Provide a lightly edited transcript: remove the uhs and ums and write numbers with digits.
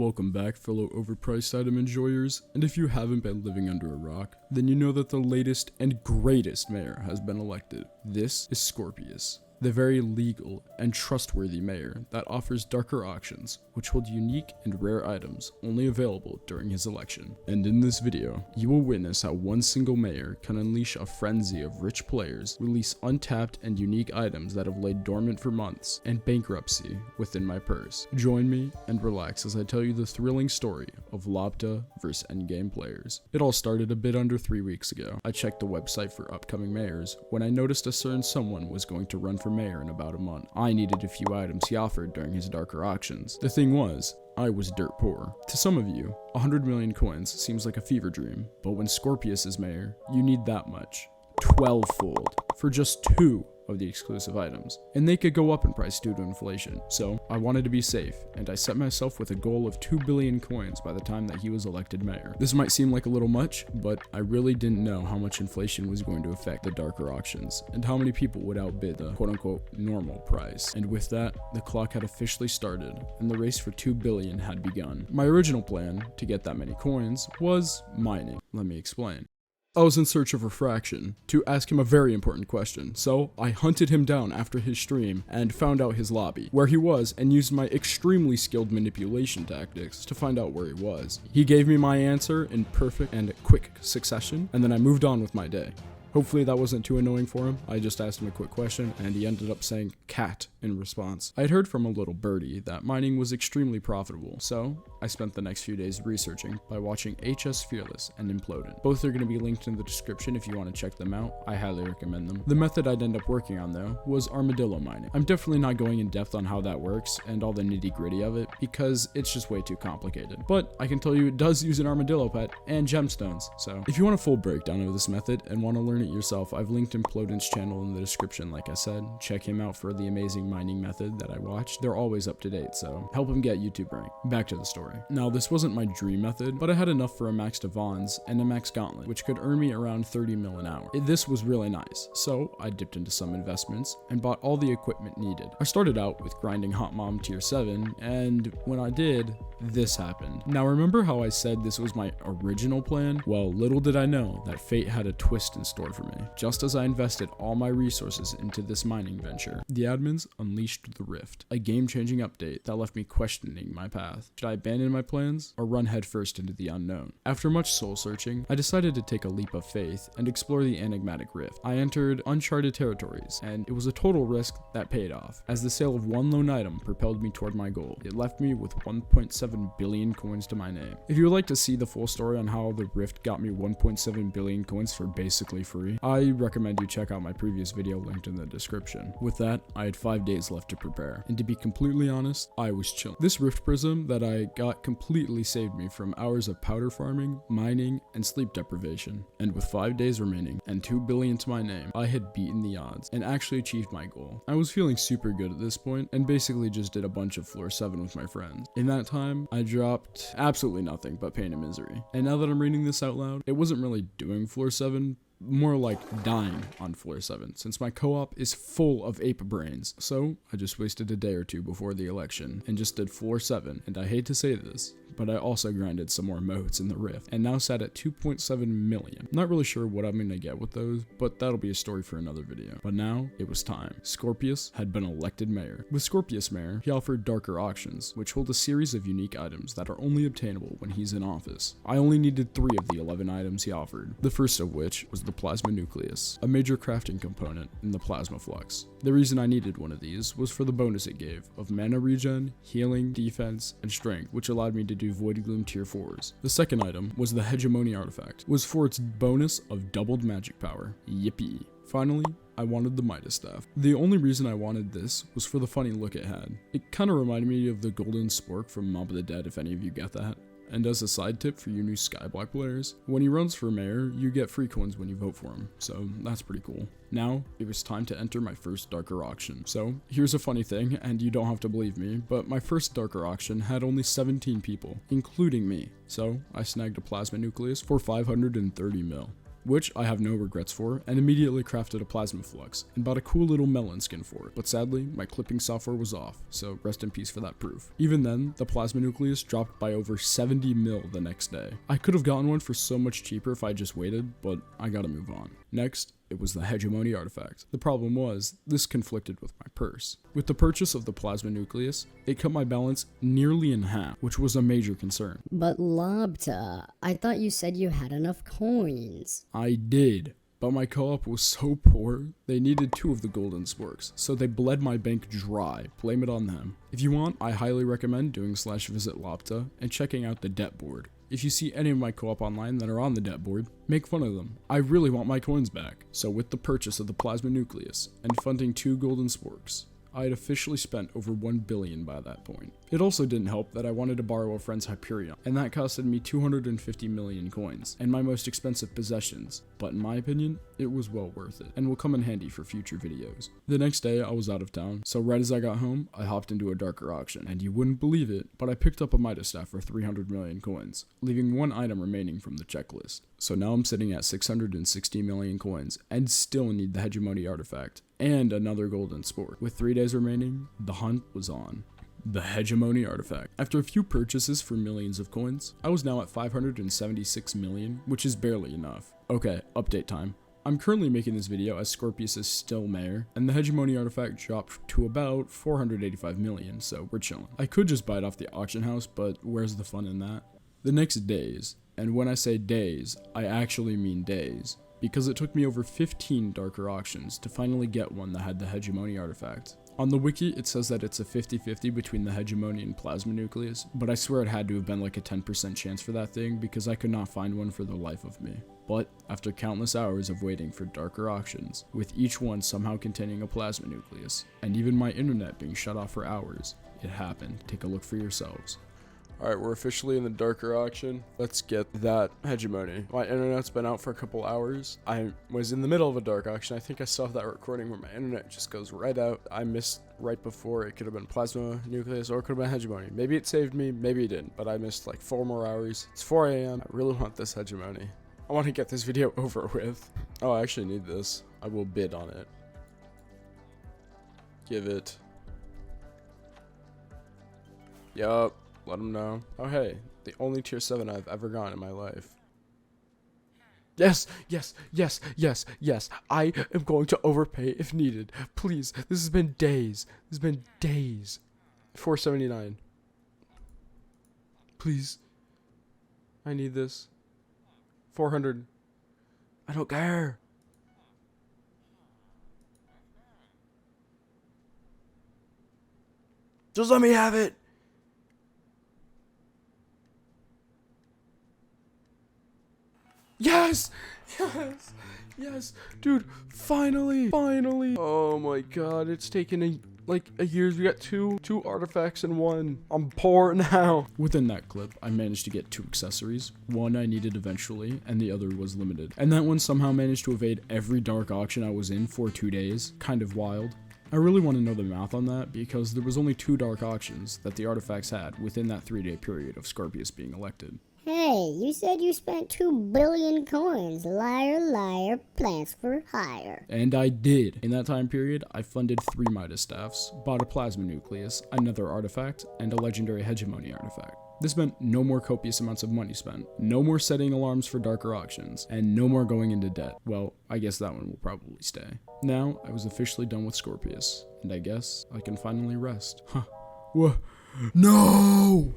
Welcome back, fellow overpriced item enjoyers, and if you haven't been living under a rock, then you know that the latest and greatest mayor has been elected. This is Scorpius, the very legal and trustworthy mayor that offers darker auctions, which hold unique and rare items only available during his election. And in this video, you will witness how one single mayor can unleash a frenzy of rich players, release untapped and unique items that have laid dormant for months, and bankruptcy within my purse. Join me and relax as I tell you the thrilling story of Lopta vs endgame players. It all started a bit under 3 weeks ago. I checked the website for upcoming mayors when I noticed a certain someone was going to run for mayor in about a month. I needed a few items he offered during his darker auctions. The thing was, I was dirt poor. To some of you, 100 million coins seems like a fever dream, but when Scorpius is mayor, you need that much. 12-fold for just 2 of the exclusive items, and they could go up in price due to inflation. So I wanted to be safe, and I set myself with a goal of 2 billion coins by the time that he was elected mayor. This might seem like a little much, but I really didn't know how much inflation was going to affect the darker auctions, and how many people would outbid the quote-unquote normal price. And with that, the clock had officially started, and the race for 2 billion had begun. My original plan to get that many coins was mining. Let me explain. I was in search of refraction to ask him a very important question, so I hunted him down after his stream and found out his lobby, where he was, and used my extremely skilled manipulation tactics to find out where he was. He gave me my answer in perfect and quick succession, and then I moved on with my day. Hopefully that wasn't too annoying for him. I just asked him a quick question, and he ended up saying cat in response. I had heard from a little birdie that mining was extremely profitable, so I spent the next few days researching by watching HS Fearless and Imploded. Both are going to be linked in the description if you want to check them out. I highly recommend them. The method I'd end up working on though was armadillo mining. I'm definitely not going in depth on how that works and all the nitty gritty of it because it's just way too complicated. But I can tell you it does use an armadillo pet and gemstones. So if you want a full breakdown of this method and want to learn it yourself, I've linked Imploded's channel in the description. Like I said, check him out for the amazing mining method that I watched. They're always up to date, so help him get YouTube rank. Back to the story. Now, this wasn't my dream method, but I had enough for a max Devons and a max Gauntlet, which could earn me around 30 mil an hour. This was really nice, so I dipped into some investments and bought all the equipment needed. I started out with grinding Hot Mom tier 7, and when I did, this happened. Now, remember how I said this was my original plan? Well, little did I know that fate had a twist in store for me. Just as I invested all my resources into this mining venture, the admins unleashed the Rift, a game-changing update that left me questioning my path. Should I abandon my plans or run headfirst into the unknown? After much soul-searching, I decided to take a leap of faith and explore the enigmatic Rift. I entered uncharted territories, and it was a total risk that paid off, as the sale of one lone item propelled me toward my goal. It left me with 1.7 billion coins to my name. If you would like to see the full story on how the Rift got me 1.7 billion coins for basically free, I recommend you check out my previous video linked in the description. With that, I had 5 days left to prepare, and to be completely honest, I was chilling. This Rift Prism that I got completely saved me from hours of powder farming, mining, and sleep deprivation. And with 5 days remaining and 2 billion to my name, I had beaten the odds and actually achieved my goal. I was feeling super good at this point and basically just did a bunch of floor 7 with my friends. In that time, I dropped absolutely nothing but pain and misery. And now that I'm reading this out loud, it wasn't really doing floor 7, more like dying on floor 7, since my co-op is full of ape brains. So I just wasted a day or two before the election and just did floor 7, and I hate to say this, but I also grinded some more modes in the Rift, and now sat at 2.7 million. Not really sure what I'm gonna get with those, but that'll be a story for another video. But now, it was time. Scorpius had been elected mayor. With Scorpius mayor, he offered darker auctions, which hold a series of unique items that are only obtainable when he's in office. I only needed 3 of the 11 items he offered, the first of which was the plasma nucleus, a major crafting component in the plasma flux. The reason I needed one of these was for the bonus it gave of mana regen, healing, defense, and strength, which allowed me to do Void Gloom tier 4s. The second item was the Hegemony artifact, was for its bonus of doubled magic power. Yippee. Finally, I wanted the Midas staff. The only reason I wanted this was for the funny look it had. It kind of reminded me of the golden spork from Mob of the Dead, if any of you get that. And as a side tip for you new Skyblock players, when he runs for mayor, you get free coins when you vote for him, so that's pretty cool. Now, it was time to enter my first darker auction. So, here's a funny thing, and you don't have to believe me, but my first darker auction had only 17 people, including me. So, I snagged a plasma nucleus for 530 mil. which I have no regrets for, and immediately crafted a plasma flux and bought a cool little melon skin for it. But sadly, my clipping software was off, so rest in peace for that proof. Even then, the plasma nucleus dropped by over 70 mil the next day. I could have gotten one for so much cheaper if I just waited, but I gotta move on. Next, it was the hegemony artifact. The problem was, this conflicted with my purse. With the purchase of the plasma nucleus, it cut my balance nearly in half, which was a major concern. But Lobta, I thought you said you had enough coins. I did, but my co-op was so poor, they needed 2 of the golden sporks, so they bled my bank dry. Blame it on them. If you want, I highly recommend doing /visit Lobta and checking out the debt board. If you see any of my co-op online that are on the debt board, make fun of them. I really want my coins back. So with the purchase of the plasma nucleus and funding 2 golden sporks, I had officially spent over 1 billion by that point. It also didn't help that I wanted to borrow a friend's Hyperion, and that costed me 250 million coins, and my most expensive possessions, but in my opinion, it was well worth it, and will come in handy for future videos. The next day, I was out of town, so right as I got home, I hopped into a darker auction, and you wouldn't believe it, but I picked up a Midas staff for 300 million coins, leaving 1 item remaining from the checklist. So now I'm sitting at 660 million coins, and still need the hegemony artifact, and another golden sport. With 3 days remaining, the hunt was on. The hegemony artifact. After a few purchases for millions of coins, I was now at 576 million, which is barely enough. Okay, update time. I'm currently making this video as Scorpius is still mayor, and the hegemony artifact dropped to about 485 million, so we're chilling. I could just buy it off the auction house, but where's the fun in that? The next days, and when I say days, I actually mean days, because it took me over 15 darker auctions to finally get one that had the hegemony artifact. On the wiki, it says that it's a 50-50 between the hegemony and plasma nucleus, but I swear it had to have been like a 10% chance for that thing because I could not find one for the life of me. But after countless hours of waiting for darker auctions, with each one somehow containing a plasma nucleus, and even my internet being shut off for hours, it happened. Take a look for yourselves. Alright, we're officially in the darker auction. Let's get that hegemony. My internet's been out for a couple hours. I was in the middle of a dark auction. I think I still have that recording where my internet just goes right out. I missed right before. It could have been plasma nucleus or it could have been hegemony. Maybe it saved me, maybe it didn't, but I missed like 4 more hours. It's 4 a.m. I really want this hegemony. I want to get this video over with. Oh, I actually need this. I will bid on it. Give it. Yup. Let them know. Oh hey, the only tier 7 I've ever gotten in my life. Yes, yes, yes, yes, yes. I am going to overpay if needed. Please, this has been days. This has been days. 479. Please. I need this. 400. I don't care. Just let me have it. Yes! Yes! Yes! Dude, finally! Finally! Oh my god, it's taken a year. We got two artifacts in one. I'm poor now. Within that clip, I managed to get 2 accessories. One I needed eventually, and the other was limited. And that one somehow managed to evade every dark auction I was in for 2 days. Kind of wild. I really want to know the math on that because there was only 2 dark auctions that the artifacts had within that 3-day period of Scorpius being elected. Hey, you said you spent 2 billion coins. Liar, liar, plans for hire. And I did. In that time period, I funded 3 Midas staffs, bought a plasma nucleus, another artifact, and a legendary hegemony artifact. This meant no more copious amounts of money spent, no more setting alarms for darker auctions, and no more going into debt. Well, I guess that one will probably stay. Now, I was officially done with Scorpius, and I guess I can finally rest. Huh. Whoa. No!